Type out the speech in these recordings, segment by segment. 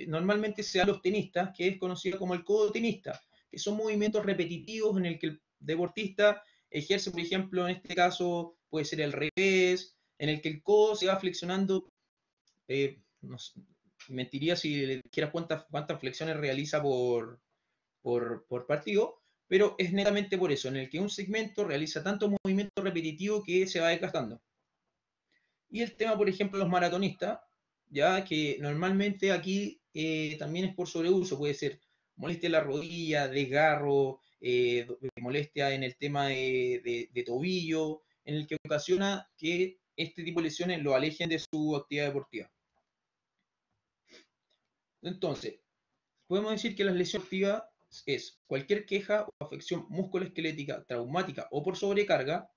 normalmente se dan los tenistas, que es conocido como el codo tenista, que son movimientos repetitivos en el que el deportista ejerce, por ejemplo, en este caso puede ser el revés, en el que el codo se va flexionando, no sé, mentiría si le dijera cuántas flexiones realiza por partido, pero es netamente por eso, en el que un segmento realiza tanto movimiento repetitivo que se va desgastando. Y el tema, por ejemplo, los maratonistas, ya que normalmente aquí también es por sobreuso, puede ser molestia en la rodilla, desgarro, molestia en el tema de tobillo, en el que ocasiona que este tipo de lesiones lo alejen de su actividad deportiva. Entonces, podemos decir que las lesiones deportivas es cualquier queja o afección musculoesquelética, traumática o por sobrecarga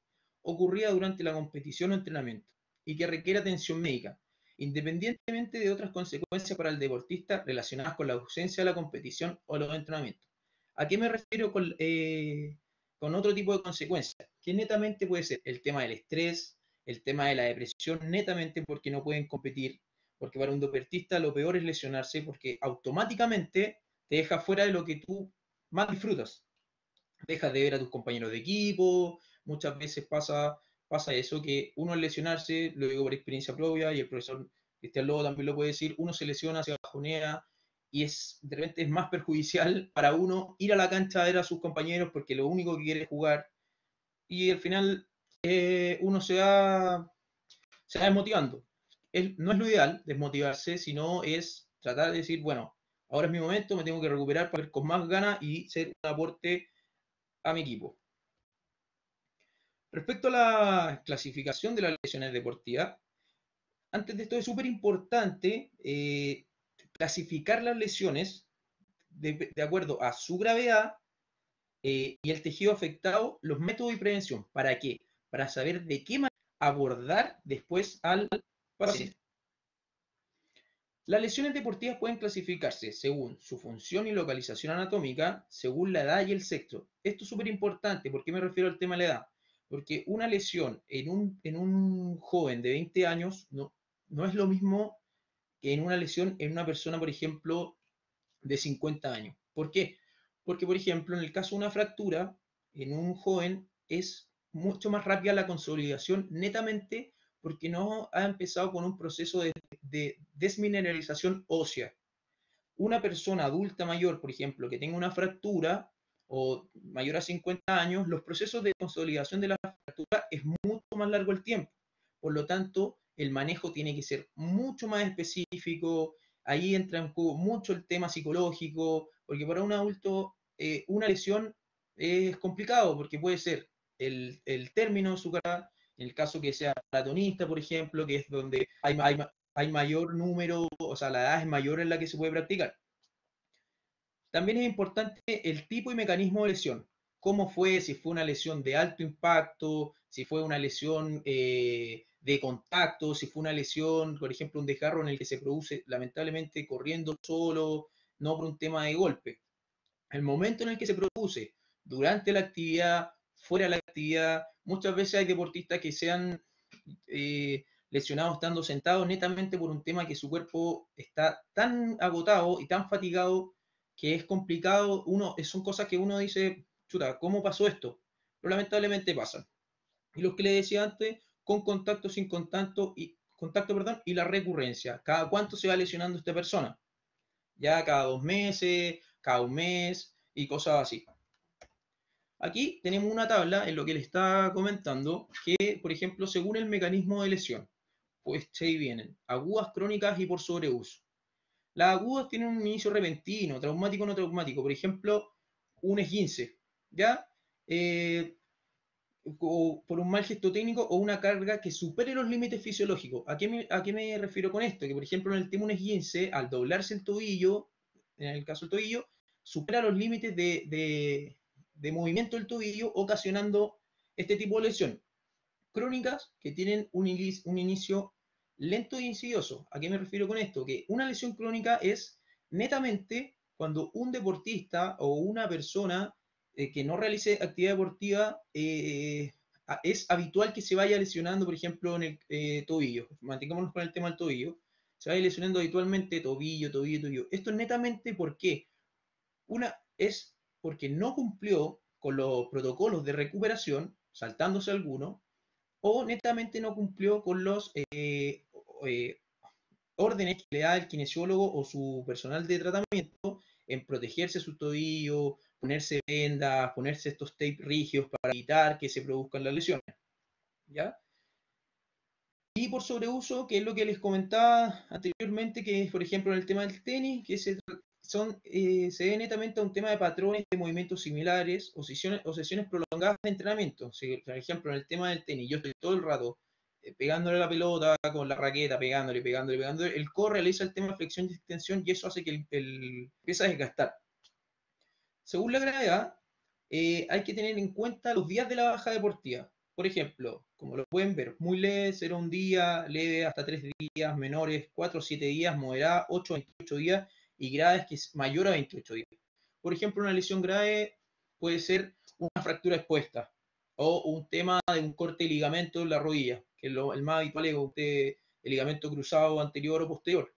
ocurrida durante la competición o entrenamiento y que requiere atención médica, independientemente de otras consecuencias para el deportista relacionadas con la ausencia de la competición o los entrenamientos. ¿A qué me refiero con otro tipo de consecuencias? Que netamente puede ser el tema del estrés, el tema de la depresión, netamente porque no pueden competir, porque para un deportista lo peor es lesionarse porque automáticamente te deja fuera de lo que tú más disfrutas. Dejas de ver a tus compañeros de equipo, muchas veces pasa eso, que uno al lesionarse, lo digo por experiencia propia, y el profesor Cristian Lobo también lo puede decir, uno se lesiona, se bajonea, y de repente es más perjudicial para uno ir a la cancha a ver a sus compañeros porque lo único que quiere es jugar, y al final uno se va desmotivando. No es lo ideal desmotivarse, sino es tratar de decir, bueno, ahora es mi momento, me tengo que recuperar para ir con más ganas y ser un aporte a mi equipo. Respecto a la clasificación de las lesiones deportivas, antes de esto es súper importante clasificar las lesiones de acuerdo a su gravedad y el tejido afectado, los métodos de prevención. ¿Para qué? Para saber de qué manera abordar después al paciente. Las lesiones deportivas pueden clasificarse según su función y localización anatómica, según la edad y el sexo. Esto es súper importante. ¿Por qué me refiero al tema de la edad? Porque una lesión en un joven de 20 años no es lo mismo que en una lesión en una persona, por ejemplo, de 50 años. ¿Por qué? Porque, por ejemplo, en el caso de una fractura, en un joven es mucho más rápida la consolidación netamente porque no ha empezado con un proceso de desmineralización ósea. Una persona adulta mayor, por ejemplo, que tenga una fractura o mayor a 50 años, los procesos de consolidación de la fractura es mucho más largo el tiempo. Por lo tanto, el manejo tiene que ser mucho más específico. Ahí entra en juego mucho el tema psicológico, porque para un adulto una lesión es complicado, porque puede ser el término de su carrera, en el caso que sea maratonista, por ejemplo, que es donde hay mayor número, o sea, la edad es mayor en la que se puede practicar. También es importante el tipo y mecanismo de lesión. ¿Cómo fue? Si fue una lesión de alto impacto, si fue una lesión de contacto, si fue una lesión, por ejemplo, un desgarro en el que se produce lamentablemente corriendo solo, no por un tema de golpe. El momento en el que se produce, durante la actividad, fuera de la actividad, muchas veces hay deportistas que se han lesionados estando sentados netamente por un tema que su cuerpo está tan agotado y tan fatigado que es complicado. Son cosas que uno dice, chuta, ¿cómo pasó esto? Pero lamentablemente pasan. Y los que le decía antes, con contacto, sin contacto, perdón, y la recurrencia. ¿Cada cuánto se va lesionando esta persona? Ya cada 2 meses, cada un mes y cosas así. Aquí tenemos una tabla en lo que le está comentando que, por ejemplo, según el mecanismo de lesión, pues ahí vienen agudas, crónicas y por sobreuso. Las agudas tienen un inicio repentino, traumático o no traumático. Por ejemplo, un esguince, ¿ya? O por un mal gesto técnico o una carga que supere los límites fisiológicos. ¿A qué me refiero con esto? Que, por ejemplo, en el tema de un esguince, al doblarse el tobillo, en el caso del tobillo, supera los límites de movimiento del tobillo, ocasionando este tipo de lesión. Crónicas que tienen un inicio lento e insidioso. ¿A qué me refiero con esto? Que una lesión crónica es netamente cuando un deportista o una persona que no realice actividad deportiva es habitual que se vaya lesionando, por ejemplo, en el tobillo. Mantengámonos con el tema del tobillo. se va a ir lesionando habitualmente tobillo, tobillo, tobillo. Esto es netamente porque una es porque no cumplió con los protocolos de recuperación, saltándose algunos, o netamente no cumplió con los eh, órdenes que le da el kinesiólogo o su personal de tratamiento en protegerse sus tobillos, ponerse vendas, ponerse estos tapes rígidos para evitar que se produzcan las lesiones. ¿Ya? Y por sobreuso, que es lo que les comentaba anteriormente, que es, por ejemplo, en el tema del tenis, que se ve netamente a un tema de patrones de movimientos similares o sesiones prolongadas de entrenamiento. Si, por ejemplo, en el tema del tenis, yo estoy todo el rato pegándole la pelota con la raqueta, pegándole, pegándole, pegándole, el core realiza el tema de flexión y extensión y eso hace que el empiece a desgastar. Según la gravedad, hay que tener en cuenta los días de la baja deportiva. Por ejemplo, como lo pueden ver, muy leve, 0 un día, leve hasta 3 días, menores 4 o 7 días, moderada 8 a 28 días y graves que es mayor a 28 días. Por ejemplo, una lesión grave puede ser una fractura expuesta o un tema de un corte de ligamento en la rodilla, que es el más habitual es el ligamento cruzado anterior o posterior,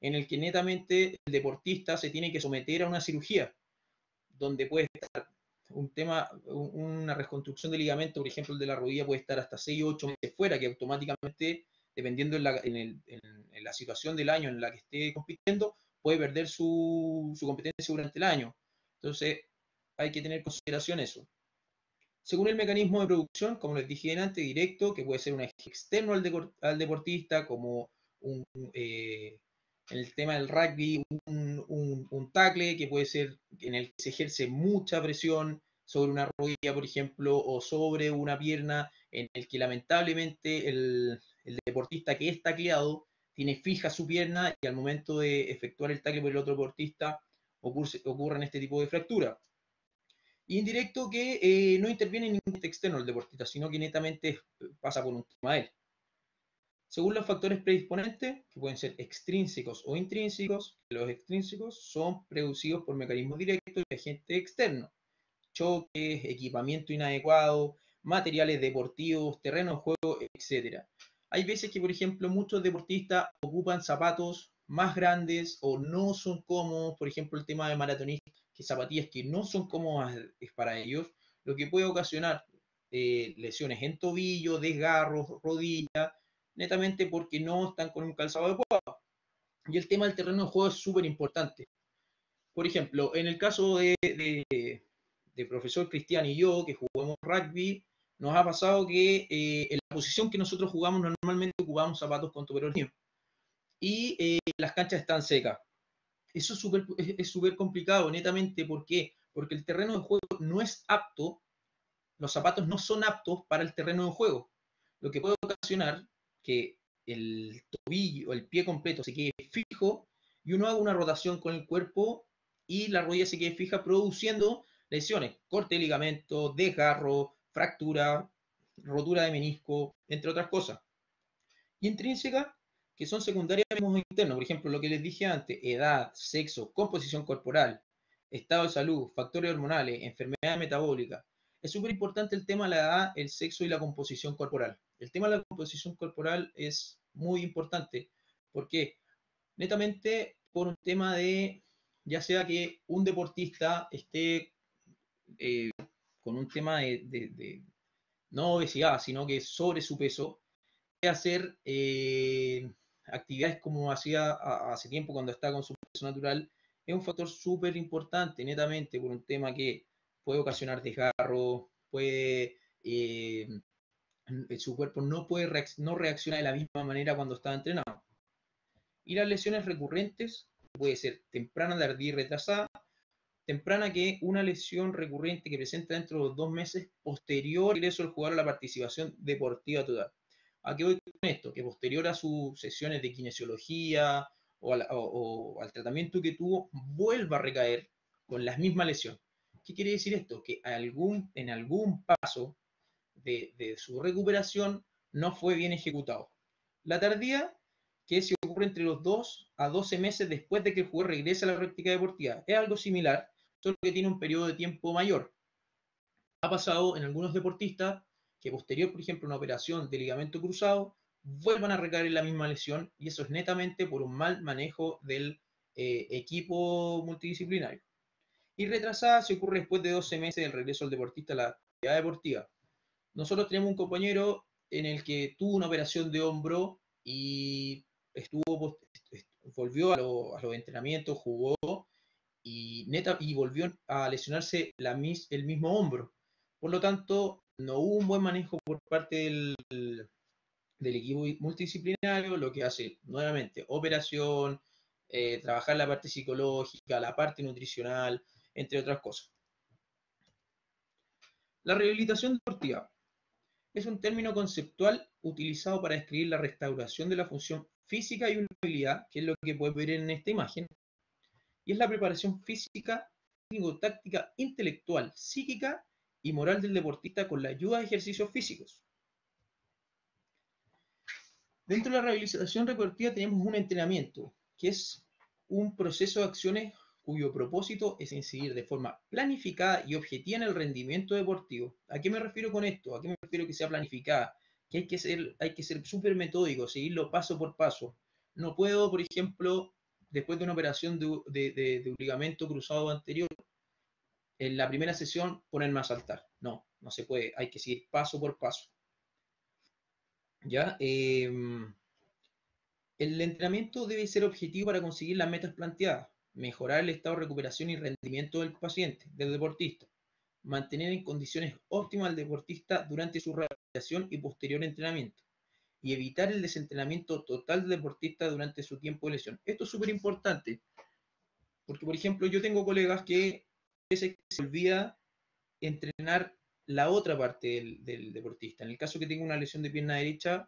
en el que netamente el deportista se tiene que someter a una cirugía donde puede estar un tema, una reconstrucción de ligamento, por ejemplo, el de la rodilla puede estar hasta 6 o 8 meses fuera, que automáticamente, dependiendo en la situación del año en la que esté compitiendo, puede perder su competencia durante el año. Entonces, hay que tener en consideración eso. Según el mecanismo de producción, como les dije antes, directo, que puede ser un eje externo al deportista, como un, en el tema del rugby, un tackle que puede ser en el que se ejerce mucha presión sobre una rodilla, por ejemplo, o sobre una pierna, en el que lamentablemente el deportista que es tacleado tiene fija su pierna y al momento de efectuar el tackle por el otro deportista ocurren este tipo de fracturas. Y indirecto que no interviene en ningún externo el deportista, sino que netamente pasa por un tema de él. Según los factores predisponentes, que pueden ser extrínsecos o intrínsecos, los extrínsecos son producidos por mecanismos directos y agentes externos, choques, equipamiento inadecuado, materiales deportivos, terreno de juego, etc. Hay veces que, por ejemplo, muchos deportistas ocupan zapatos más grandes o no son cómodos, por ejemplo, el tema de maratonistas, que zapatillas que no son cómodas para ellos, lo que puede ocasionar lesiones en tobillo, desgarros, rodillas, netamente porque no están con un calzado adecuado. Y el tema del terreno de juego es súper importante. Por ejemplo, en el caso de profesor Cristian y yo, que jugamos rugby, nos ha pasado que en la posición que nosotros jugamos normalmente ocupamos zapatos con toperonío y las canchas están secas. Eso es súper complicado, netamente. ¿Por qué? Porque el terreno de juego no es apto, los zapatos no son aptos para el terreno de juego, lo que puede ocasionar que el tobillo, el pie completo se quede fijo y uno haga una rotación con el cuerpo y la rodilla se quede fija produciendo lesiones, corte de ligamento, desgarro, fractura, rotura de menisco, entre otras cosas. Y intrínsecas, que son secundarias a mecanismos internos, por ejemplo, lo que les dije antes, edad, sexo, composición corporal, estado de salud, factores hormonales, enfermedades metabólicas. Es súper importante el tema de la edad, el sexo y la composición corporal. El tema de la composición corporal es muy importante. ¿Por qué? Netamente por un tema de, ya sea que un deportista esté eh, con un tema de no obesidad, sino que sobre su peso, hacer actividades como hacía hace tiempo cuando estaba con su peso natural, es un factor súper importante, netamente, por un tema que puede ocasionar desgarro, su cuerpo no puede no reacciona de la misma manera cuando está entrenado. Y las lesiones recurrentes, puede ser temprana, tardía y retrasada, temprana que una lesión recurrente que presenta dentro de los 2 meses posterior al ingreso del jugador a la participación deportiva total. ¿A qué voy con esto? Que posterior a sus sesiones de kinesiología o al tratamiento que tuvo, vuelva a recaer con la misma lesión. ¿Qué quiere decir esto? Que en algún paso de su recuperación no fue bien ejecutado. La tardía, que se ocurre entre los 2 a 12 meses después de que el jugador regrese a la práctica deportiva, es algo similar, solo que tiene un periodo de tiempo mayor. Ha pasado en algunos deportistas que posterior, por ejemplo, a una operación de ligamento cruzado, vuelvan a recaer en la misma lesión, y eso es netamente por un mal manejo del equipo multidisciplinario. Y retrasada se ocurre después de 12 meses del regreso del deportista a la actividad deportiva. Nosotros tenemos un compañero en el que tuvo una operación de hombro y volvió a los entrenamientos, jugó y volvió a lesionarse el mismo hombro. Por lo tanto, no hubo un buen manejo por parte del equipo multidisciplinario, lo que hace nuevamente operación, trabajar la parte psicológica, la parte nutricional, entre otras cosas. La rehabilitación deportiva es un término conceptual utilizado para describir la restauración de la función física y una habilidad, que es lo que puedes ver en esta imagen, y es la preparación física, táctica, intelectual, psíquica y moral del deportista con la ayuda de ejercicios físicos. Dentro de la rehabilitación deportiva tenemos un entrenamiento, que es un proceso de acciones cuyo propósito es incidir de forma planificada y objetiva en el rendimiento deportivo. ¿A qué me refiero con esto? ¿A qué me refiero que sea planificada? Que hay que ser súper metódico, seguirlo paso por paso. No puedo, por ejemplo, después de una operación de un ligamento cruzado anterior, en la primera sesión ponerme a saltar. No, no se puede. Hay que seguir paso por paso. ¿Ya? El entrenamiento debe ser objetivo para conseguir las metas planteadas, mejorar el estado de recuperación y rendimiento del paciente, del deportista, mantener en condiciones óptimas al deportista durante su rehabilitación y posterior entrenamiento, y evitar el desentrenamiento total del deportista durante su tiempo de lesión. Esto es súper importante, porque por ejemplo yo tengo colegas que a veces se olvida entrenar la otra parte del deportista. En el caso que tenga una lesión de pierna derecha,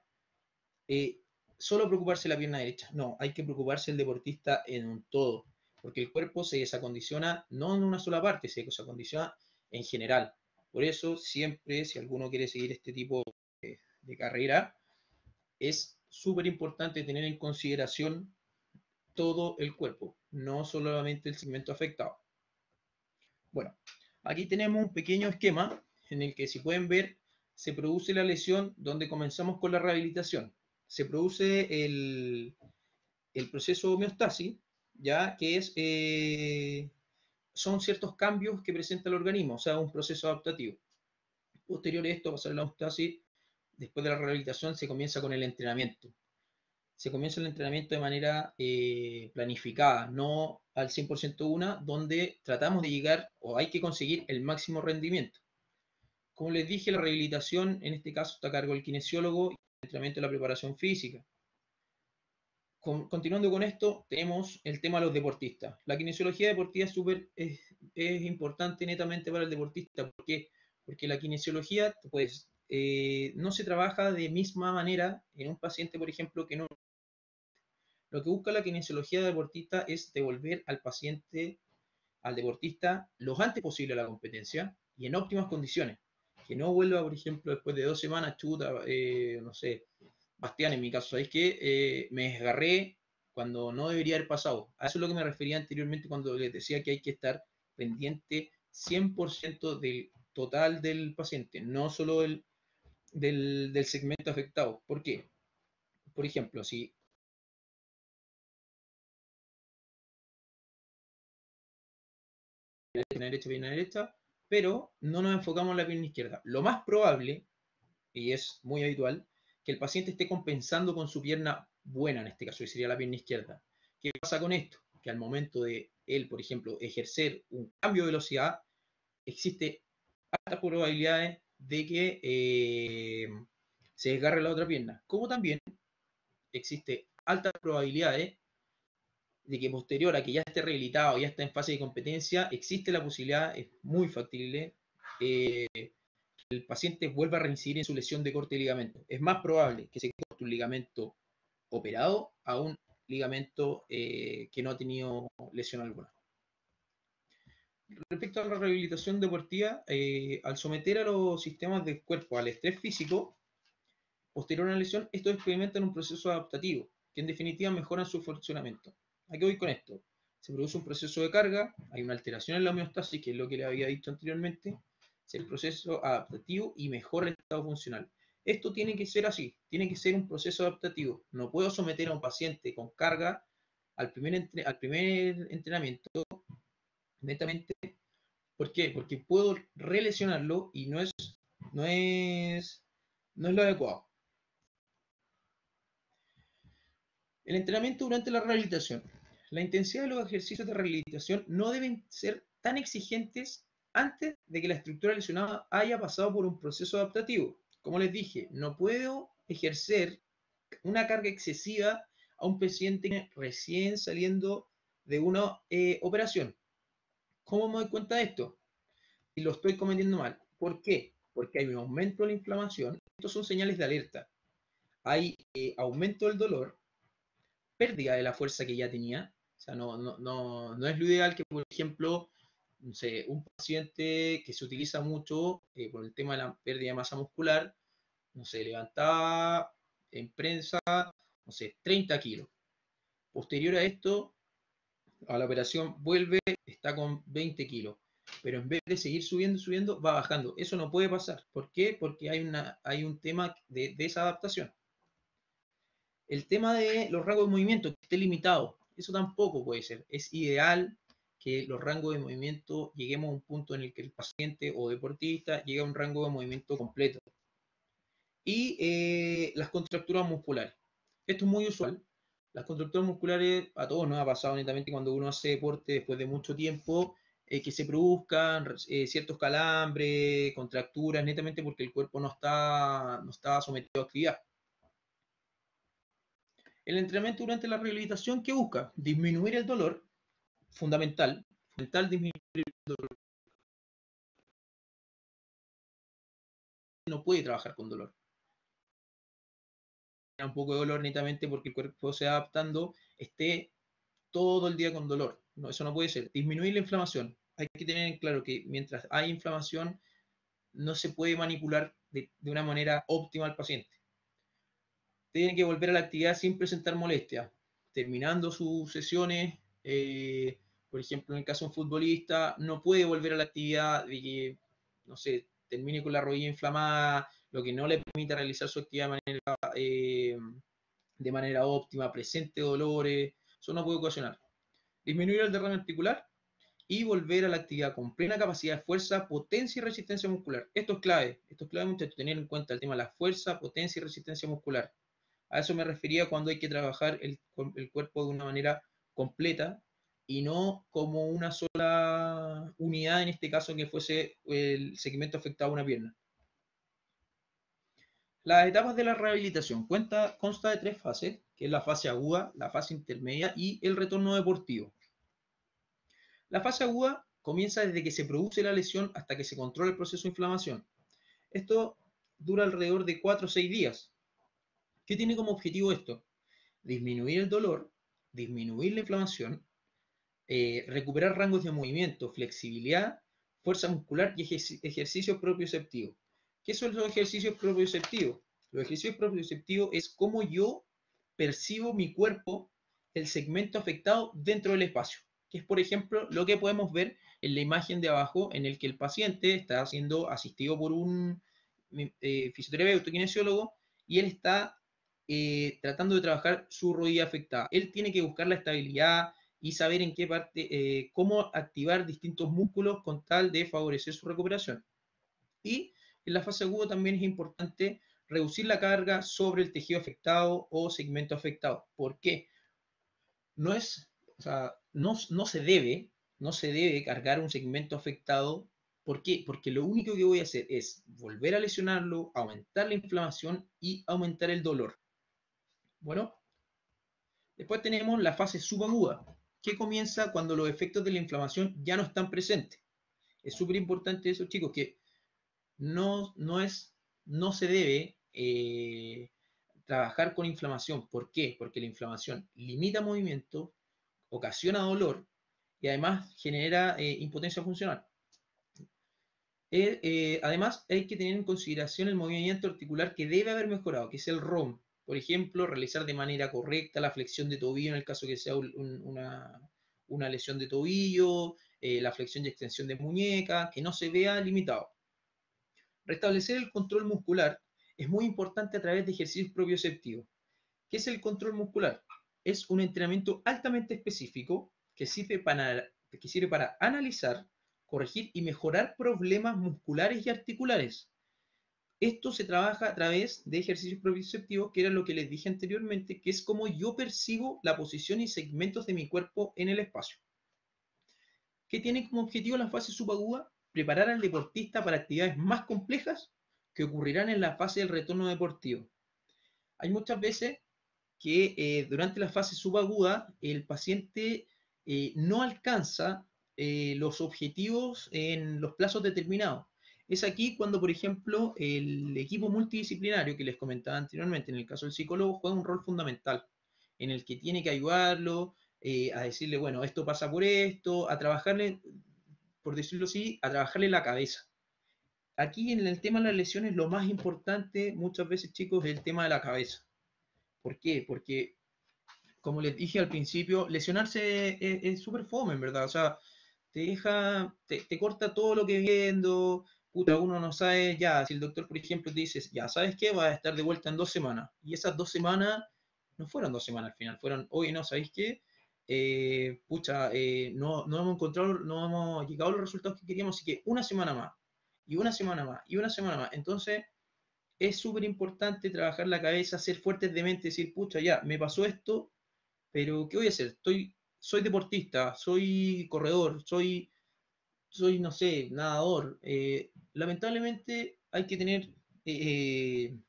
eh, solo preocuparse de la pierna derecha. No, hay que preocuparse del deportista en un todo, porque el cuerpo se desacondiciona no en una sola parte, se desacondiciona en general. Por eso, siempre, si alguno quiere seguir este tipo de carrera, es súper importante tener en consideración todo el cuerpo, no solamente el segmento afectado. Bueno, aquí tenemos un pequeño esquema en el que, si pueden ver, se produce la lesión donde comenzamos con la rehabilitación. Se produce el proceso de homeostasis, ya que son ciertos cambios que presenta el organismo, o sea, un proceso adaptativo. Posterior a esto, pasar la homeostasis, después de la rehabilitación, se comienza con el entrenamiento. Se comienza el entrenamiento de manera planificada, no al 100% una, donde tratamos de llegar o hay que conseguir el máximo rendimiento. Como les dije, la rehabilitación en este caso está a cargo del kinesiólogo y el entrenamiento de la preparación física. Continuando con esto, tenemos el tema de los deportistas. La kinesiología deportiva es importante netamente para el deportista. ¿Por qué? Porque la kinesiología, pues, no se trabaja de misma manera en un paciente, por ejemplo, que no. Lo que busca la kinesiología deportista es devolver al paciente, al deportista, lo antes posible a la competencia y en óptimas condiciones. Que no vuelva, por ejemplo, después de 2 semanas, chuta, no sé, Bastián, en mi caso, ¿sabéis qué? Me desgarré cuando no debería haber pasado. A eso es lo que me refería anteriormente cuando les decía que hay que estar pendiente 100% del total del paciente, no solo del segmento afectado. ¿Por qué? Por ejemplo, si pierna derecha, pero no nos enfocamos en la pierna izquierda. Lo más probable, y es muy habitual, que el paciente esté compensando con su pierna buena, en este caso, que sería la pierna izquierda. ¿Qué pasa con esto? Que al momento de él, por ejemplo, ejercer un cambio de velocidad, existe altas probabilidades de que se desgarre la otra pierna. Como también existe altas probabilidades de que posterior a que ya esté rehabilitado, ya está en fase de competencia, existe la posibilidad, es muy factible, que el paciente vuelva a reincidir en su lesión de corte de ligamento. Es más probable que se corte un ligamento operado a un ligamento que no ha tenido lesión alguna. Respecto a la rehabilitación deportiva, al someter a los sistemas del cuerpo al estrés físico posterior a una lesión, estos experimentan un proceso adaptativo, que en definitiva mejoran su funcionamiento. ¿A qué voy con esto? Se produce un proceso de carga, hay una alteración en la homeostasis, que es lo que les había dicho anteriormente, es el proceso adaptativo y mejora el estado funcional. Esto tiene que ser así, tiene que ser un proceso adaptativo. No puedo someter a un paciente con carga al primer entrenamiento netamente. ¿Por qué? Porque puedo relesionarlo y no es, no es lo adecuado. El entrenamiento durante la rehabilitación. La intensidad de los ejercicios de rehabilitación no deben ser tan exigentes antes de que la estructura lesionada haya pasado por un proceso adaptativo. Como les dije, no puedo ejercer una carga excesiva a un paciente recién saliendo de una operación. ¿Cómo me doy cuenta de esto? Y lo estoy cometiendo mal. ¿Por qué? Porque hay un aumento de la inflamación. Estos son señales de alerta. Hay aumento del dolor, pérdida de la fuerza que ya tenía. O sea, no es lo ideal que, por ejemplo, no sé, un paciente que se utiliza mucho por el tema de la pérdida de masa muscular, no sé, levantaba en prensa, no sé, 30 kilos. Posterior a esto, a la operación vuelve, está con 20 kilos. Pero en vez de seguir subiendo, va bajando. Eso no puede pasar. ¿Por qué? Porque hay un tema de desadaptación. El tema de los rangos de movimiento, que esté limitado, eso tampoco puede ser. Es ideal que los rangos de movimiento lleguemos a un punto en el que el paciente o deportista llegue a un rango de movimiento completo. Y las contracturas musculares. Esto es muy usual. Las contracturas musculares a todos nos ha pasado netamente cuando uno hace deporte después de mucho tiempo, que se produzcan ciertos calambres, contracturas, netamente porque el cuerpo no está sometido a actividad. El entrenamiento durante la rehabilitación, ¿qué busca? Disminuir el dolor, fundamental disminuir el dolor. No puede trabajar con dolor. Un poco de dolor netamente porque el cuerpo se va adaptando, esté todo el día con dolor. No, eso no puede ser. Disminuir la inflamación. Hay que tener en claro que mientras hay inflamación, no se puede manipular de una manera óptima al paciente. Tiene que volver a la actividad sin presentar molestia. Terminando sus sesiones, por ejemplo, en el caso de un futbolista, no puede volver a la actividad de que, no sé, termine con la rodilla inflamada, lo que no le permita realizar su actividad de manera óptima, presente dolores, eso no puede ocasionar. Disminuir el derrame articular y volver a la actividad con plena capacidad de fuerza, potencia y resistencia muscular. Esto es clave muchachos, tener en cuenta el tema de la fuerza, potencia y resistencia muscular. A eso me refería cuando hay que trabajar el cuerpo de una manera completa y no como una sola unidad, en este caso que fuese el segmento afectado a una pierna. Las etapas de la rehabilitación consta de tres fases, que es la fase aguda, la fase intermedia y el retorno deportivo. La fase aguda comienza desde que se produce la lesión hasta que se controla el proceso de inflamación. Esto dura alrededor de 4 o 6 días. ¿Qué tiene como objetivo esto? Disminuir el dolor, disminuir la inflamación, recuperar rangos de movimiento, flexibilidad, fuerza muscular y ejercicios propioceptivos. ¿Qué son los ejercicios propioceptivos? Los ejercicios propioceptivos es cómo yo percibo mi cuerpo, el segmento afectado dentro del espacio, que es por ejemplo lo que podemos ver en la imagen de abajo en el que el paciente está siendo asistido por un fisioterapeuta kinesiólogo y él está tratando de trabajar su rodilla afectada. Él tiene que buscar la estabilidad y saber en qué parte, cómo activar distintos músculos con tal de favorecer su recuperación. Y en la fase aguda también es importante reducir la carga sobre el tejido afectado o segmento afectado. ¿Por qué? No es, o sea, no se debe cargar un segmento afectado. ¿Por qué? Porque lo único que voy a hacer es volver a lesionarlo, aumentar la inflamación y aumentar el dolor. Bueno, después tenemos la fase subaguda, que comienza cuando los efectos de la inflamación ya no están presentes. Es súper importante eso, chicos, que no se debe trabajar con inflamación. ¿Por qué? Porque la inflamación limita movimiento, ocasiona dolor y además genera impotencia funcional. Además, hay que tener en consideración el movimiento articular que debe haber mejorado, que es el ROM. Por ejemplo, realizar de manera correcta la flexión de tobillo en el caso que sea una lesión de tobillo, la flexión y extensión de muñeca, que no se vea limitado. Restablecer el control muscular es muy importante a través de ejercicios propioceptivos. ¿Qué es el control muscular? Es un entrenamiento altamente específico que sirve para analizar, corregir y mejorar problemas musculares y articulares. Esto se trabaja a través de ejercicios propioceptivos, que era lo que les dije anteriormente, que es como yo percibo la posición y segmentos de mi cuerpo en el espacio. ¿Qué tiene como objetivo la fase subaguda? Preparar al deportista para actividades más complejas que ocurrirán en la fase del retorno deportivo. Hay muchas veces que durante la fase subaguda el paciente no alcanza los objetivos en los plazos determinados. Es aquí cuando, por ejemplo, el equipo multidisciplinario que les comentaba anteriormente, en el caso del psicólogo, juega un rol fundamental, en el que tiene que ayudarlo a decirle, bueno, esto pasa por esto, a trabajarle, por decirlo así, a trabajarle la cabeza. Aquí en el tema de las lesiones, lo más importante muchas veces, chicos, es el tema de la cabeza. ¿Por qué? Porque como les dije al principio, lesionarse es súper fome, en verdad. O sea, te corta todo lo que viendo. Puta, uno no sabe ya. Si el doctor, por ejemplo, te dice, ya, ¿sabes qué? Vas a estar de vuelta en 2 semanas. Y esas 2 semanas no fueron 2 semanas al final. Fueron, oye, no, ¿sabéis qué? No hemos encontrado, no hemos llegado a los resultados que queríamos, así que una semana más. Y una semana más. Y una semana más. Entonces, es súper importante trabajar la cabeza, ser fuertes de mente, decir, pucha, ya, me pasó esto, pero ¿qué voy a hacer? Soy deportista, soy corredor, no sé, nadador. Lamentablemente hay que tener en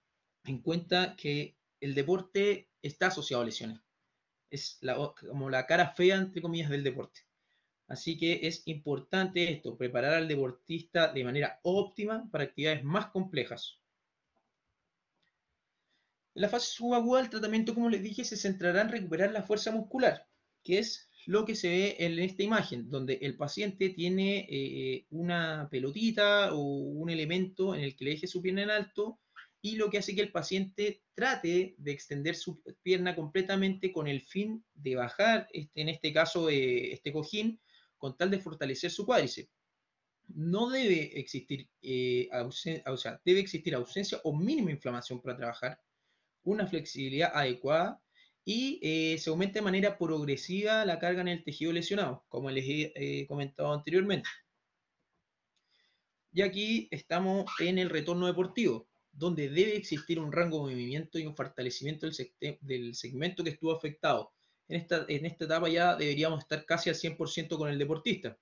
cuenta que el deporte está asociado a lesiones. Es como la cara fea, entre comillas, del deporte. Así que es importante esto, preparar al deportista de manera óptima para actividades más complejas. En la fase subaguda, el tratamiento, como les dije, se centrará en recuperar la fuerza muscular, que es lo que se ve en esta imagen, donde el paciente tiene una pelotita o un elemento en el que le deje su pierna en alto y lo que hace que el paciente trate de extender su pierna completamente con el fin de bajar, en este caso, este cojín, con tal de fortalecer su cuádriceps. No debe existir, debe existir ausencia o mínima inflamación para trabajar, una flexibilidad adecuada y se aumenta de manera progresiva la carga en el tejido lesionado, como les he comentado anteriormente. Y aquí estamos en el retorno deportivo, donde debe existir un rango de movimiento y un fortalecimiento del segmento que estuvo afectado. En esta etapa ya deberíamos estar casi al 100% con el deportista.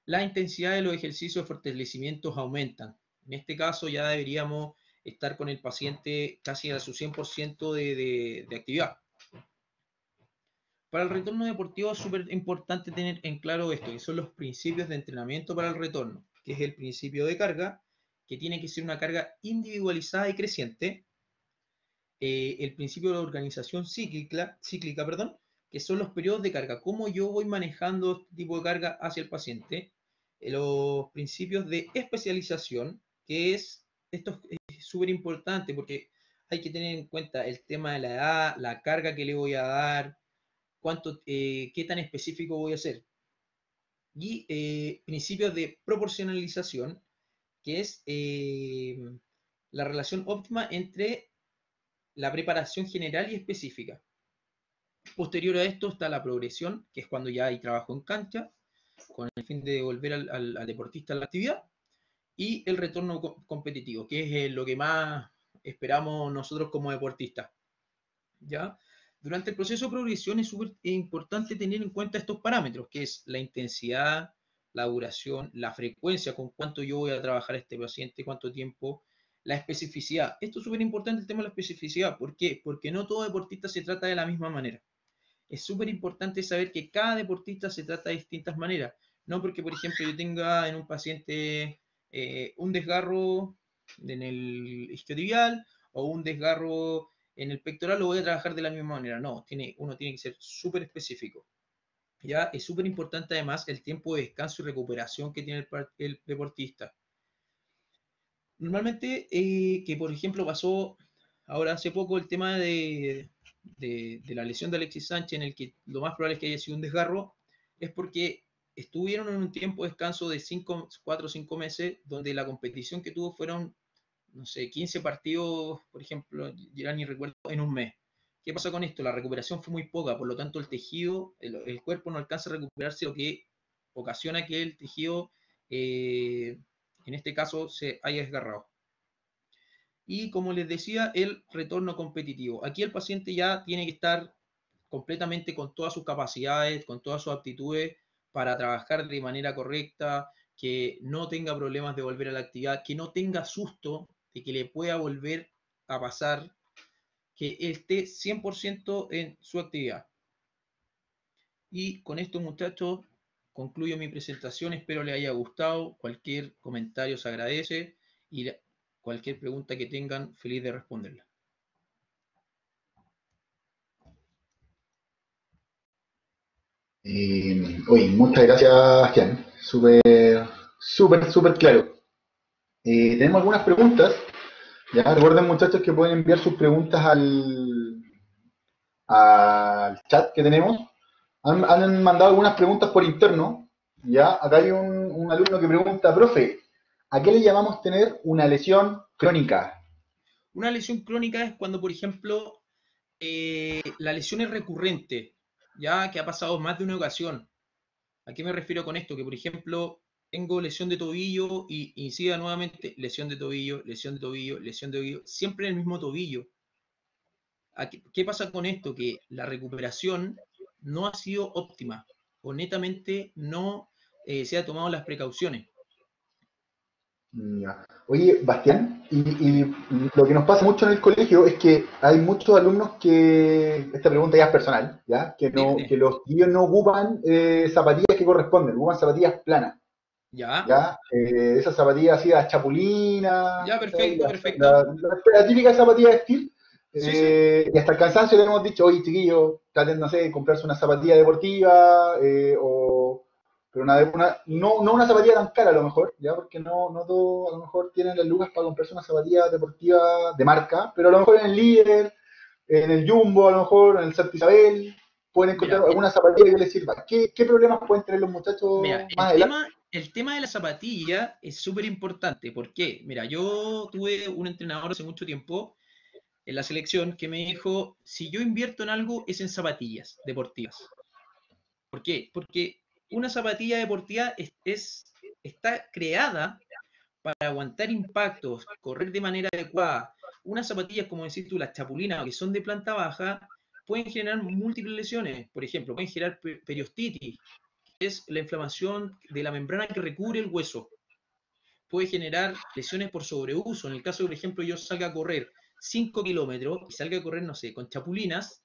La intensidad de los ejercicios de fortalecimiento aumentan. En este caso ya deberíamos estar con el paciente casi a su 100% de actividad. Para el retorno deportivo es súper importante tener en claro esto, que son los principios de entrenamiento para el retorno, que es el principio de carga, que tiene que ser una carga individualizada y creciente, el principio de la organización cíclica, perdón, que son los periodos de carga, cómo yo voy manejando este tipo de carga hacia el paciente, los principios de especialización, que esto es súper importante porque hay que tener en cuenta el tema de la edad, la carga que le voy a dar, qué tan específico voy a hacer. Y principios de proporcionalización, que es la relación óptima entre la preparación general y específica. Posterior a esto está la progresión, que es cuando ya hay trabajo en cancha, con el fin de devolver al deportista a la actividad, y el retorno competitivo, que es lo que más esperamos nosotros como deportistas. ¿Ya? Durante el proceso de progresión es súper importante tener en cuenta estos parámetros, que es la intensidad, la duración, la frecuencia, con cuánto yo voy a trabajar a este paciente, cuánto tiempo, la especificidad. Esto es súper importante el tema de la especificidad. ¿Por qué? Porque no todo deportista se trata de la misma manera. Es súper importante saber que cada deportista se trata de distintas maneras. No porque, por ejemplo, yo tenga en un paciente un desgarro en el isquiotibial o un desgarro en el pectoral, lo voy a trabajar de la misma manera. No, uno tiene que ser súper específico. ¿Ya? Es súper importante además el tiempo de descanso y recuperación que tiene el deportista. Normalmente, que por ejemplo pasó ahora hace poco el tema de la lesión de Alexis Sánchez, en el que lo más probable es que haya sido un desgarro, es porque estuvieron en un tiempo de descanso de 4 o 5 meses, donde la competición que tuvo fueron no sé, 15 partidos, por ejemplo, ya ni recuerdo, en un mes. ¿Qué pasa con esto? La recuperación fue muy poca, por lo tanto el tejido, el cuerpo no alcanza a recuperarse, lo que ocasiona que el tejido, en este caso, se haya desgarrado. Y como les decía, el retorno competitivo. Aquí el paciente ya tiene que estar completamente con todas sus capacidades, con todas sus aptitudes para trabajar de manera correcta, que no tenga problemas de volver a la actividad, que no tenga susto de que le pueda volver a pasar, que esté 100% en su actividad. Y con esto, muchachos, concluyo mi presentación. Espero les haya gustado. Cualquier comentario se agradece y cualquier pregunta que tengan, feliz de responderla. Oye, muchas gracias, Bastián. Súper claro. Tenemos algunas preguntas. Ya recuerden, muchachos, que pueden enviar sus preguntas al chat que tenemos. Han mandado algunas preguntas por interno. Ya, acá hay un alumno que pregunta, profe, ¿a qué le llamamos tener una lesión crónica? Una lesión crónica es cuando, por ejemplo, la lesión es recurrente, ya que ha pasado más de una ocasión. ¿A qué me refiero con esto? Que, por ejemplo, tengo lesión de tobillo y incida nuevamente lesión de tobillo, lesión de tobillo, lesión de tobillo, siempre en el mismo tobillo. ¿Qué pasa con esto? Que la recuperación no ha sido óptima o netamente no se han tomado las precauciones. Ya. Oye, Bastián, Dime. y lo que nos pasa mucho en el colegio es que hay muchos alumnos que, esta pregunta ya es personal, ¿ya? Dime. Que los tíos no ocupan zapatillas que corresponden, ocupan zapatillas planas, Ya. ¿ya? Esas zapatillas así, las chapulinas, Ya, ¿cachai? perfecto, perfecto. La típica zapatilla de estilo. Sí, sí. Y hasta el cansancio le hemos dicho, oye, chiquillos, traten, no sé, de comprarse una zapatilla deportiva pero no una zapatilla tan cara a lo mejor, ya porque no todo a lo mejor tienen las lucas para comprarse una zapatilla deportiva de marca, pero a lo mejor en el Líder, en el Jumbo, a lo mejor en el Santa Isabel, pueden encontrar Mira, alguna zapatilla que les sirva. ¿Qué problemas pueden tener los mira, muchachos más adelante? el tema de la zapatilla es súper importante. ¿Por qué? Mira, yo tuve un entrenador hace mucho tiempo en la selección que me dijo, si yo invierto en algo es en zapatillas deportivas. ¿Por qué? Porque una zapatilla deportiva está creada para aguantar impactos, correr de manera adecuada. Unas zapatillas, como decís tú, las chapulinas, que son de planta baja, pueden generar múltiples lesiones. Por ejemplo, pueden generar periostitis, que es la inflamación de la membrana que recubre el hueso. Puede generar lesiones por sobreuso. En el caso, por ejemplo, yo salga a correr 5 kilómetros y salga a correr, no sé, con chapulinas,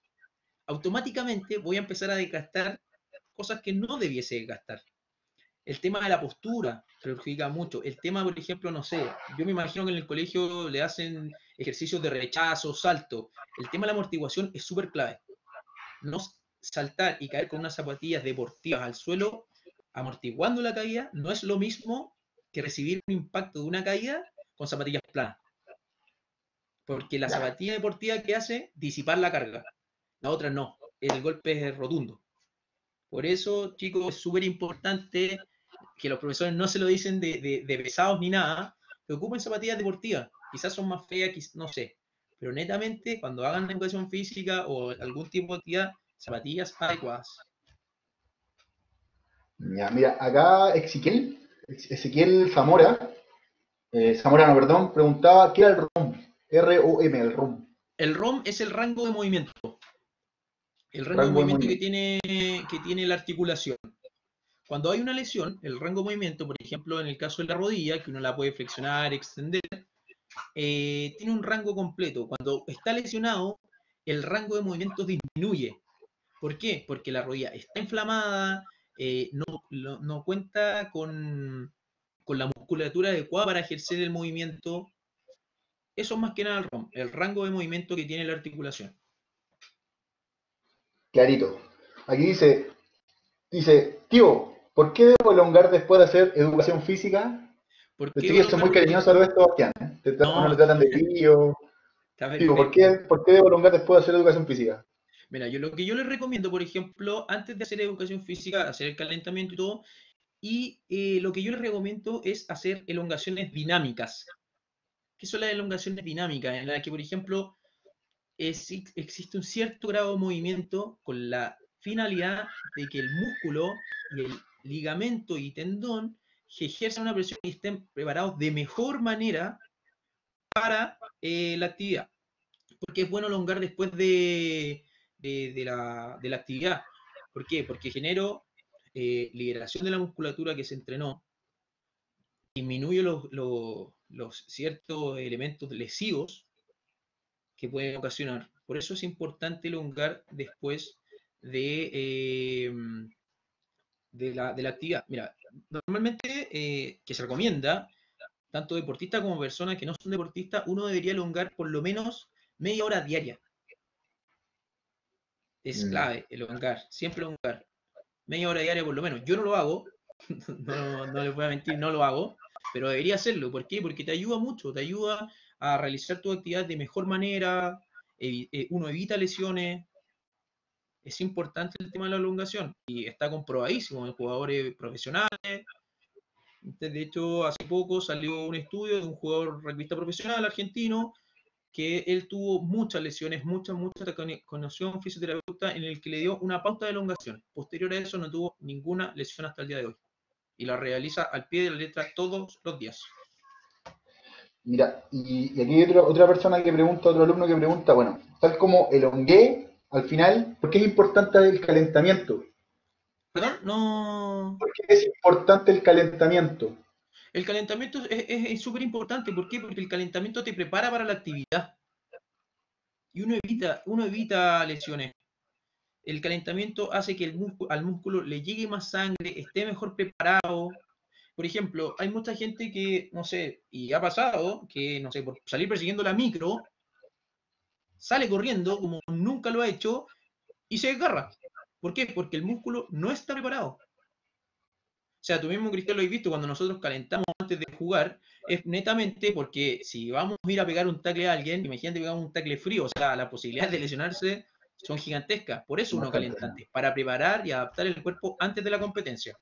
automáticamente voy a empezar a desgastar cosas que no debiese desgastar. El tema de la postura perjudica mucho. El tema, por ejemplo, no sé, yo me imagino que en el colegio le hacen ejercicios de rechazo, salto. El tema de la amortiguación es súper clave. No saltar y caer con unas zapatillas deportivas al suelo, amortiguando la caída, no es lo mismo que recibir un impacto de una caída con zapatillas planas. Porque la Ya. zapatilla deportiva que hace, disipar la carga. La otra no. El golpe es rotundo. Por eso, chicos, es súper importante que los profesores no se lo dicen de pesados ni nada, que ocupen zapatillas deportivas. Quizás son más feas, no sé. Pero netamente, cuando hagan educación física o algún tipo de actividad, zapatillas adecuadas. Ya, mira, acá Ezequiel Zamora, Zamorano, perdón, preguntaba qué era el ROM, ROM, el ROM, El ROM es el rango de movimiento. El rango de rango de movimiento movimiento. que tiene la articulación. Cuando hay una lesión, el rango de movimiento, por ejemplo, en el caso de la rodilla, que uno la puede flexionar, extender, tiene un rango completo. Cuando está lesionado, el rango de movimiento disminuye. ¿Por qué? Porque la rodilla está inflamada, no cuenta con la musculatura adecuada para ejercer el movimiento. Eso es más que nada el ROM, el rango de movimiento que tiene la articulación. Clarito. Aquí tío, ¿por qué debo elongar después de hacer educación física? ¿Por Los qué chiquillos son prolongar muy después? cariñosos a lo de esto, Bastián, ¿eh? No No, le tratan de tío. está Tío, perfecto. ¿por qué debo elongar después de hacer educación física? Mira, lo que yo les recomiendo, por ejemplo, antes de hacer educación física, hacer el calentamiento y todo, y lo que yo les recomiendo es hacer elongaciones dinámicas. ¿Qué son las elongaciones dinámicas? En la que, por ejemplo, existe un cierto grado de movimiento con la finalidad de que el músculo y el ligamento y tendón ejerzan una presión y estén preparados de mejor manera para la actividad. Porque es bueno elongar después de la actividad. ¿Por qué? Porque genero liberación de la musculatura que se entrenó, disminuye los ciertos elementos lesivos que pueden ocasionar. Por eso es importante elongar después de, eh, de la actividad. Mira, normalmente que se recomienda, tanto deportistas como personas que no son deportistas, uno debería elongar por lo menos media hora diaria. Es Ya. clave elongar, siempre elongar. Media hora diaria por lo menos. Yo no lo hago, no les voy a mentir, no lo hago, pero debería hacerlo. ¿Por qué? Porque te ayuda mucho, te ayuda a realizar tu actividad de mejor manera, uno evita lesiones. Es importante el tema de la elongación y está comprobadísimo en jugadores profesionales. De hecho, hace poco salió un estudio de un jugador rugbyista profesional argentino que él tuvo muchas lesiones, muchas, conoció a un fisioterapeuta en el que le dio una pauta de elongación. Posterior a eso no tuvo ninguna lesión hasta el día de hoy. Y la realiza al pie de la letra todos los días. Mira, y aquí hay otra persona que pregunta, otro alumno que pregunta, bueno, tal como elongué al final, ¿por qué es importante el calentamiento? Perdón, no. ¿Por qué es importante el calentamiento? El calentamiento es súper importante. ¿Por qué? Porque el calentamiento te prepara para la actividad. Y uno evita lesiones. El calentamiento hace que al músculo le llegue más sangre, esté mejor preparado. Por ejemplo, hay mucha gente que, no sé, y ha pasado, que, no sé, por salir persiguiendo la micro, sale corriendo como nunca lo ha hecho y se desgarra. ¿Por qué? Porque el músculo no está preparado. O sea, tú mismo, Cristian, lo has visto cuando nosotros calentamos antes de jugar, es netamente porque si vamos a ir a pegar un tackle a alguien, imagínate pegar un tackle frío, o sea, las posibilidades de lesionarse son gigantescas. Por eso uno Bastante, calienta ¿no? antes, para preparar y adaptar el cuerpo antes de la competencia.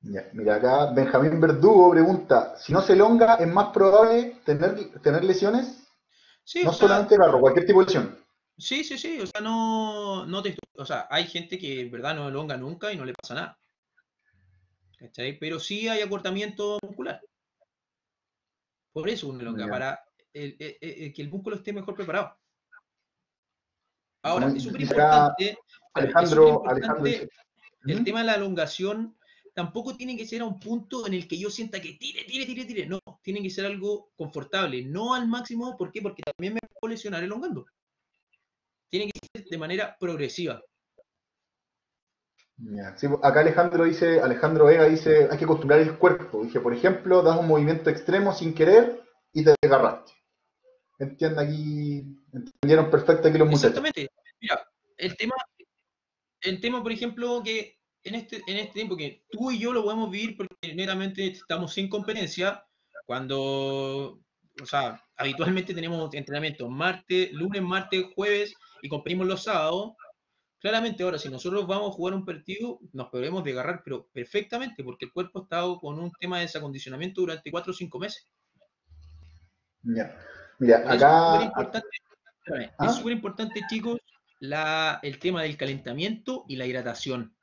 Ya, mira, acá Benjamín Verdugo pregunta, si no se elonga, ¿es más probable tener lesiones? Sí, No o sea, solamente barro, cualquier tipo de lesión. sí, sí, sí, o sea, o sea, hay gente que en verdad no elonga nunca y no le pasa nada, ¿cachai? Pero sí hay acortamiento muscular. Por eso uno elonga, Ya. para que el músculo esté mejor preparado. Ahora, Como es súper dice acá importante, espérame, es súper Alejandro dice, importante el ¿mm? tema de la elongación. Tampoco tiene que ser a un punto en el que yo sienta que tire, tire, tire, tire. No, tiene que ser algo confortable, no al máximo. ¿Por qué? Porque también me puedo lesionar elongando. Tiene que ser de manera progresiva. Ya. Sí, acá Alejandro Vega dice, hay que acostumbrar el cuerpo. Dice, por ejemplo, das un movimiento extremo sin querer y te agarraste. Entendieron perfecto aquí los muchachos. Exactamente. Mira, el tema, el tema, por ejemplo, que en este tiempo que tú y yo lo podemos vivir porque netamente estamos sin competencia, cuando, o sea, habitualmente tenemos entrenamiento lunes, martes, jueves y competimos los sábados. Claramente ahora, si nosotros vamos a jugar un partido, nos podremos desgarrar, pero perfectamente, porque el cuerpo ha estado con un tema de desacondicionamiento durante 4 o 5 meses. Ya. Mira, Por eso es súper acá, importante, es ¿ah? súper importante, chicos, el tema del calentamiento y la hidratación.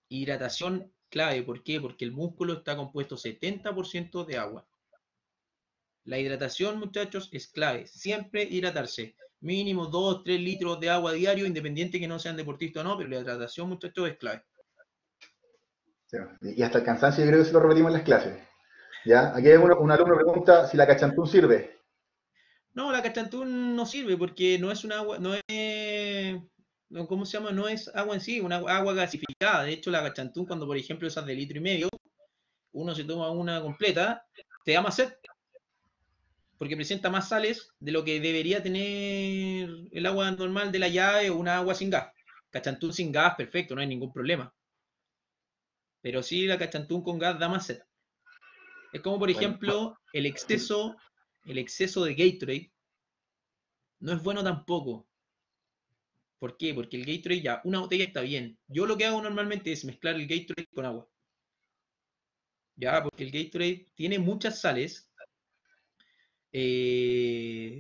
Hidratación clave, ¿por qué? Porque el músculo está compuesto 70% de agua. La hidratación, muchachos, es clave. Siempre hidratarse. Mínimo 2 3 litros de agua diario, independiente que no sean deportistas o no, pero la hidratación, muchachos, es clave. Sí, y hasta el cansancio yo creo que se lo repetimos en las clases. ¿Ya? Aquí hay un alumno que pregunta si la cachantún sirve. No, la cachantún no sirve porque no es un agua, no es, ¿cómo se llama? No es agua en sí, una agua gasificada. De hecho, la cachantún, cuando por ejemplo esas de litro y medio, uno se toma una completa, te da más sed, porque presenta más sales de lo que debería tener el agua normal de la llave o una agua sin gas. Cachantún sin gas, perfecto, no hay ningún problema. Pero sí, la cachantún con gas da más sed. Es como, por Bueno, ejemplo, el exceso de Gatorade no es bueno tampoco. ¿Por qué? Porque el Gatorade ya, una botella está bien. Yo lo que hago normalmente es mezclar el Gatorade con agua. Ya, porque el Gatorade tiene muchas sales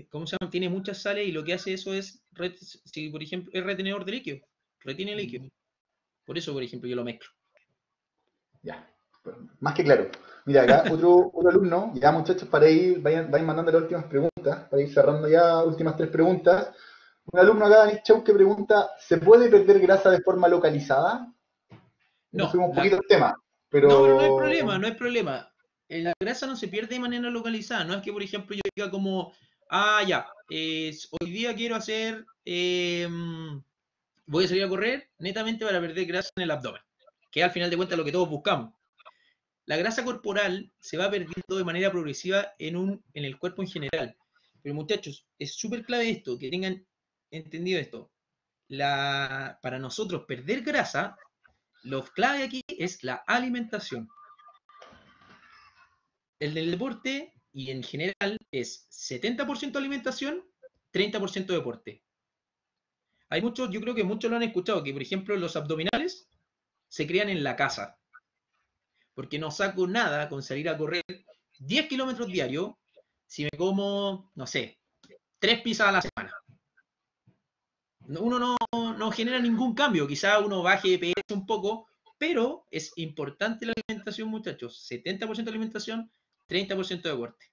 ¿cómo se llama? Tiene muchas sales y lo que hace eso es, si por ejemplo es retenedor de líquido, retiene líquido. Por eso, por ejemplo, yo lo mezclo. Ya, más que claro. Mira, acá otro alumno, ya muchachos, para ir, vayan mandando las últimas preguntas, para ir cerrando ya últimas 3 preguntas. Un alumno acá, Dani Chau, que pregunta, ¿se puede perder grasa de forma localizada? Nos No, fuimos un poquito del tema, no, pero no hay pero problema, no hay problema. La grasa no se pierde de manera localizada. No es que, por ejemplo, yo diga como, ah, ya, hoy día quiero hacer, voy a salir a correr netamente para perder grasa en el abdomen, que es al final de cuentas lo que todos buscamos. La grasa corporal se va perdiendo de manera progresiva en el cuerpo en general. Pero muchachos, es súper clave esto, que tengan entendido esto. Para nosotros perder grasa, lo clave aquí es la alimentación. El del deporte y en general es 70% alimentación, 30% deporte. Hay muchos, yo creo que muchos lo han escuchado, que por ejemplo los abdominales se crean en la casa. Porque no saco nada con salir a correr 10 kilómetros diarios si me como, no sé, 3 pizzas a la semana. Uno no genera ningún cambio, quizá uno baje de peso un poco, pero es importante la alimentación, muchachos. 70% alimentación, 30% deporte.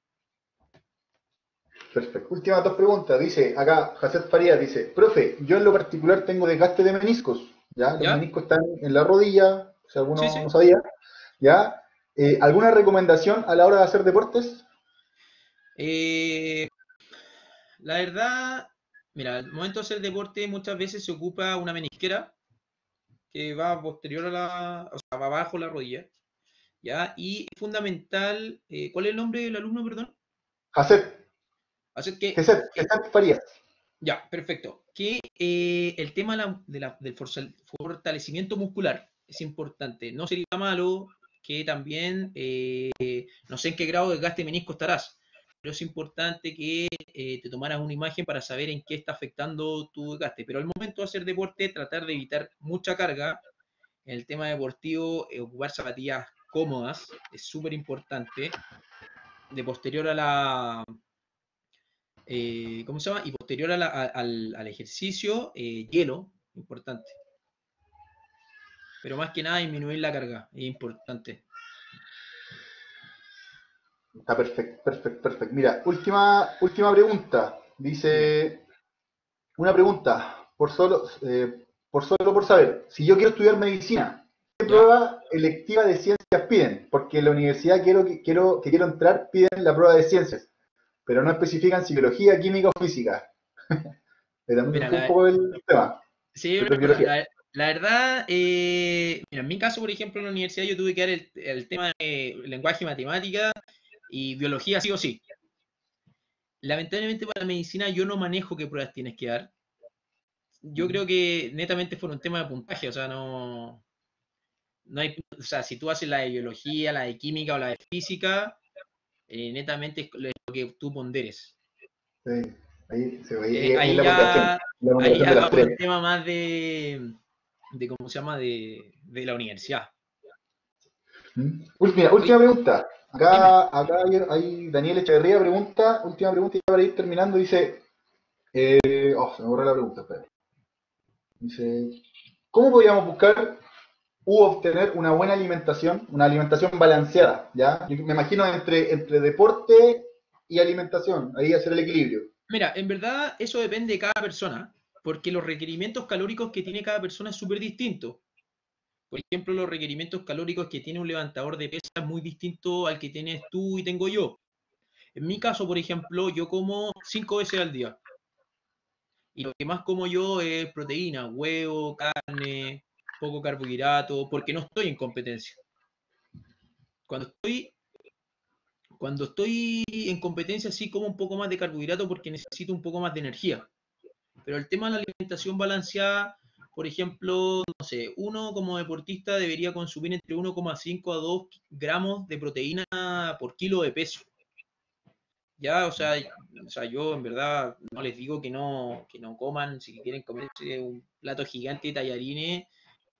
perfecto. Últimas 2 preguntas. Dice, acá, Jacet Farías dice, profe, yo en lo particular tengo desgaste de meniscos, ¿ya? Los ¿Ya? meniscos están en la rodilla, si Sí, alguno no sí. sabía, ¿ya? ¿Alguna recomendación a la hora de hacer deportes? Eh, la verdad, mira, al momento de hacer deporte muchas veces se ocupa una menisquera que va posterior a o sea, va abajo la rodilla, ¿ya? Y es fundamental, ¿cuál es el nombre del alumno, perdón? Jacet, Hacer que, Jacet Farías. ya, perfecto. Que el tema del fortalecimiento muscular es importante. No sería malo que también, no sé en qué grado de desgaste menisco estarás, pero es importante que te tomaras una imagen para saber en qué está afectando tu desgaste. Pero al momento de hacer deporte, tratar de evitar mucha carga. En el tema deportivo, ocupar zapatillas cómodas es súper importante. De posterior a ¿cómo se llama? Y posterior al ejercicio, hielo, importante. Pero más que nada disminuir la carga, es importante. Está perfecto, perfecto, perfecto. Mira, última pregunta. Dime. Dice, una pregunta, por solo por saber, si yo quiero estudiar medicina, ¿qué ¿Ya? prueba electiva de ciencias piden? Porque en la universidad quiero entrar, piden la prueba de ciencias, pero no especifican psicología, química o física. También Mira, fue un poco el tema, sí, una de cosa, biología. la verdad, mira, en mi caso, por ejemplo, en la universidad yo tuve que dar el tema de lenguaje y matemática y biología sí o sí. Lamentablemente para la medicina yo no manejo qué pruebas tienes que dar. Yo creo que netamente fue un tema de puntaje, o sea, no hay, o sea, si tú haces la de biología, la de química o la de física, netamente es lo que tú ponderes. Sí, ahí se ve, y es Ahí ya, la ahí ponderación ya de las va por tres. un tema más de ¿cómo se llama? De la universidad. ¿Mm? Mira, Oye, última pregunta. dime. Acá hay Daniel Echeverría pregunta, última pregunta y ya para ir terminando, dice, se me borró la pregunta, espera. Dice, ¿cómo podríamos buscar u obtener una alimentación balanceada? ¿Ya? Yo me imagino entre deporte y alimentación, ahí hacer el equilibrio. Mira, en verdad eso depende de cada persona, porque los requerimientos calóricos que tiene cada persona es súper distinto. Por ejemplo, los requerimientos calóricos que tiene un levantador de pesas es muy distinto al que tienes tú y tengo yo. En mi caso, por ejemplo, yo como 5 veces al día. Y lo que más como yo es proteína, huevo, carne, poco carbohidrato, porque no estoy en competencia. Cuando estoy, cuando estoy en competencia sí como un poco más de carbohidrato porque necesito un poco más de energía. Pero el tema de la alimentación balanceada, por ejemplo, no sé, uno como deportista debería consumir entre 1,5 a 2 gramos de proteína por kilo de peso. Ya, o sea, yo en verdad no les digo que no coman, si quieren comerse un plato gigante de tallarines,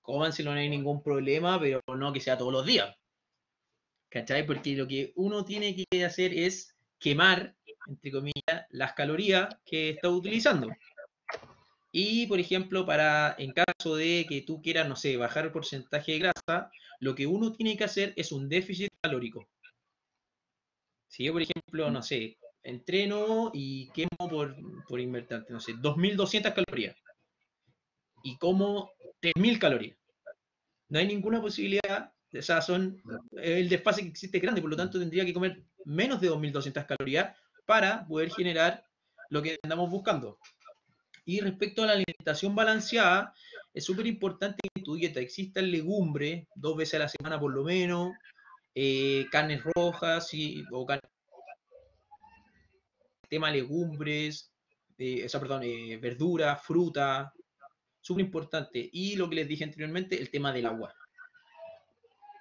cómanselo, no hay ningún problema, pero no que sea todos los días. ¿Cachai? Porque lo que uno tiene que hacer es quemar entre comillas, las calorías que estás utilizando. Y, por ejemplo, en caso de que tú quieras, no sé, bajar el porcentaje de grasa, lo que uno tiene que hacer es un déficit calórico. Si yo, por ejemplo, no sé, entreno y quemo por invertarte, no sé, 2.200 calorías y como 3.000 calorías. No hay ninguna posibilidad, o sea, el desfase que existe es grande, por lo tanto tendría que comer menos de 2.200 calorías para poder generar lo que andamos buscando. Y respecto a la alimentación balanceada, es súper importante que en tu dieta existan legumbres 2 veces a la semana por lo menos, carnes rojas o tema legumbres, verduras, fruta, súper importante. Y lo que les dije anteriormente, el tema del agua.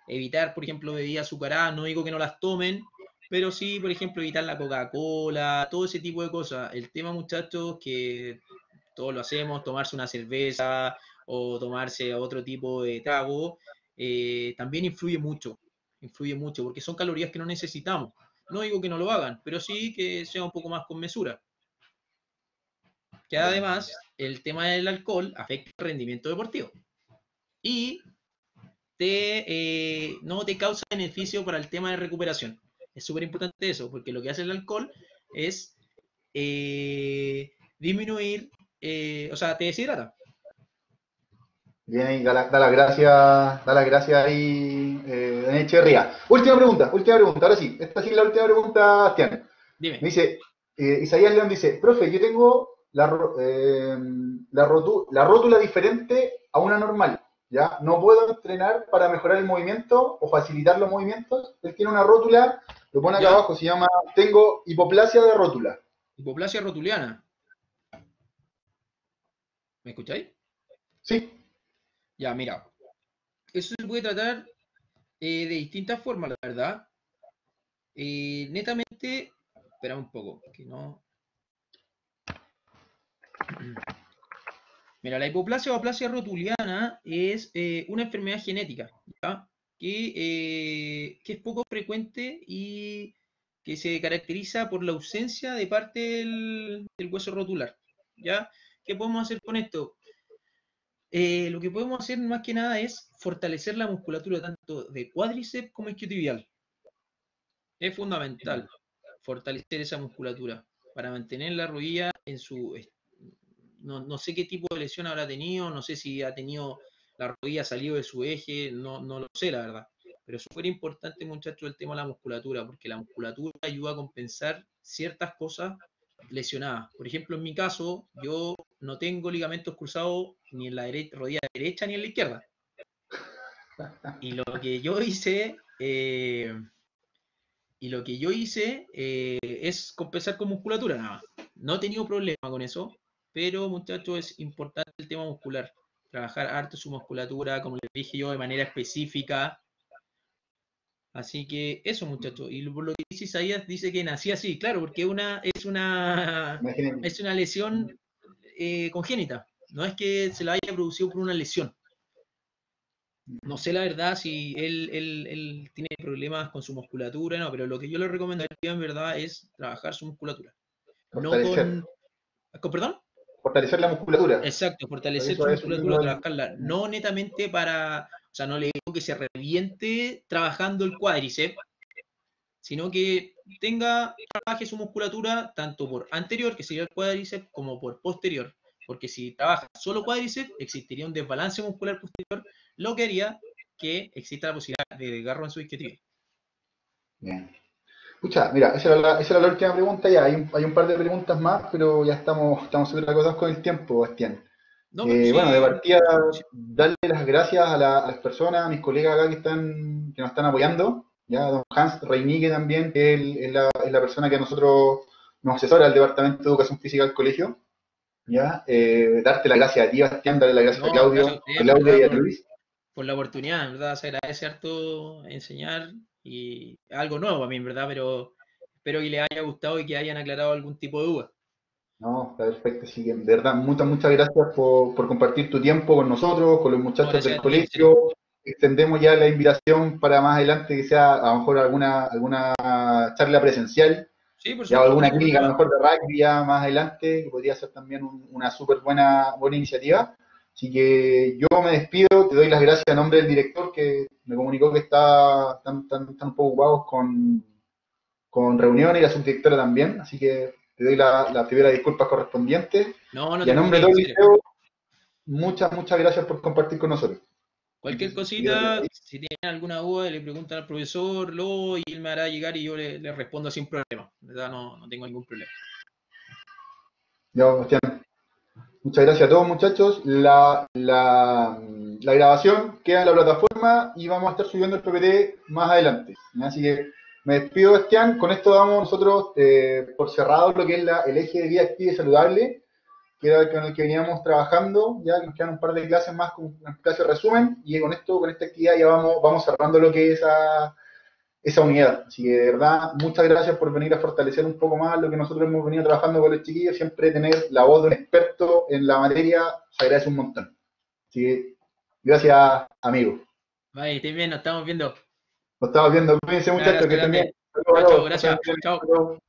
Evitar, por ejemplo, bebidas azucaradas, no digo que no las tomen, pero sí, por ejemplo, evitar la Coca-Cola, todo ese tipo de cosas. El tema, muchachos, que todos lo hacemos, tomarse una cerveza o tomarse otro tipo de trago, también influye mucho, porque son calorías que no necesitamos. No digo que no lo hagan, pero sí que sea un poco más con mesura. Que además, el tema del alcohol afecta el rendimiento deportivo. Y no te causa beneficio para el tema de recuperación. Es súper importante eso, porque lo que hace el alcohol es disminuir, o sea, te deshidrata. Bien, ahí, da las gracias ahí, Daniel Echeverría. Última pregunta, ahora sí, esta sí es la última pregunta, Bastián. Dime. Me dice, Isaías León dice, profe, yo tengo la rótula diferente a una normal, ¿ya? No puedo entrenar para mejorar el movimiento o facilitar los movimientos. Él tiene una rótula, lo pone acá ¿Ya? abajo, se llama, tengo hipoplasia de rótula. Hipoplasia rotuliana. ¿Me escucháis? Sí, Ya, mira. Eso se puede tratar de distintas formas, la verdad. Netamente, espera un poco, que no. Mira, la hipoplasia o aplasia rotuliana es una enfermedad genética, ¿ya? Que es poco frecuente y que se caracteriza por la ausencia de parte del hueso rotular, ¿ya? ¿Qué podemos hacer con esto? Lo que podemos hacer más que nada es fortalecer la musculatura tanto de cuádriceps como isquiotibial. Es fundamental fortalecer esa musculatura para mantener la rodilla en no sé qué tipo de lesión habrá tenido, no sé si ha tenido la rodilla salido de su eje, no lo sé la verdad. Pero es súper importante, muchachos, el tema de la musculatura, porque la musculatura ayuda a compensar ciertas cosas lesionadas. Por ejemplo, en mi caso, yo no tengo ligamentos cruzados ni en la rodilla derecha ni en la izquierda. Y lo que yo hice, es compensar con musculatura nada más. No he tenido problema con eso, pero muchachos, es importante el tema muscular. Trabajar harto su musculatura, como les dije yo, de manera específica. Así que eso, muchachos. Y por lo que dice Isaías, dice que nací así, claro, porque imagínense. es una lesión congénita. No es que se la haya producido por una lesión. No sé la verdad si él tiene problemas con su musculatura, no, pero lo que yo le recomendaría en verdad es trabajar su musculatura. No Fortalecer, ¿Perdón? fortalecer la musculatura. Exacto, fortalecer Eso su es un musculatura, libro trabajarla. No netamente o sea, no le digo que se reviente trabajando el cuádriceps, sino que trabaje su musculatura tanto por anterior, que sería el cuádriceps, como por posterior. Porque si trabaja solo cuádriceps, existiría un desbalance muscular posterior, lo que haría que exista la posibilidad de desgarro en su isquiotibial. Bien. Escucha, mira, esa era la última pregunta ya. Hay un par de preguntas más, pero ya estamos súper acotados con el tiempo, Bastián. No, pero Bueno, de sí, partida, darle las gracias a las personas, a mis colegas acá que nos están apoyando. Ya, don Hans Reinigue también, que es la persona que a nosotros nos asesora al Departamento de Educación Física del colegio. Ya, darte las gracias a ti, Bastián, darle las gracias a no, gracias a Claudio, ustedes, a en Claudia verdad, y a Luis. por la oportunidad, en verdad, se agradece harto enseñar y algo nuevo a mí, en verdad, pero espero que les haya gustado y que hayan aclarado algún tipo de duda. No, está perfecto. Así que, de verdad, muchas gracias por compartir tu tiempo con nosotros, con los No, muchachos del gracias a ti, en serio. colegio. Extendemos ya la invitación para más adelante que sea a lo mejor alguna charla presencial. Sí, por Ya supuesto, alguna ningún clínica a lo problema. mejor de rugby ya más adelante, que podría ser también una súper buena iniciativa. Así que yo me despido, te doy las gracias a nombre del director que me comunicó que están un poco ocupados con reuniones y la subdirectora también, así que te doy las primeras disculpas correspondientes. No, no Y te a nombre de preocupes, todo en el serio. liceo, muchas gracias por compartir con nosotros. Cualquier Y que cosita, si tienen alguna duda, le preguntan al profesor, y él me hará llegar y yo le respondo sin problema. De verdad, no tengo ningún problema. ya, Bastián, muchas gracias a todos muchachos. La grabación queda en la plataforma y vamos a estar subiendo el PPT más adelante. Así que me despido, Bastián. Con esto damos nosotros por cerrado lo que es el eje de vida activa y saludable, que era con el que veníamos trabajando, ya que nos quedan un par de clases más, con una clase de resumen, y con esta actividad ya vamos cerrando lo que es esa unidad. Así que de verdad, muchas gracias por venir a fortalecer un poco más lo que nosotros hemos venido trabajando con los chiquillos. Siempre tener la voz de un experto en la materia se agradece un montón. Así que gracias, amigos. Vale, estén bien, nos estamos viendo. Nos estamos viendo. Cuídense, Un muchachos, abrazo que estén bien. grande. Saludos Chao, a chao, todos. Que estén gracias. bien. Chao. Hasta luego.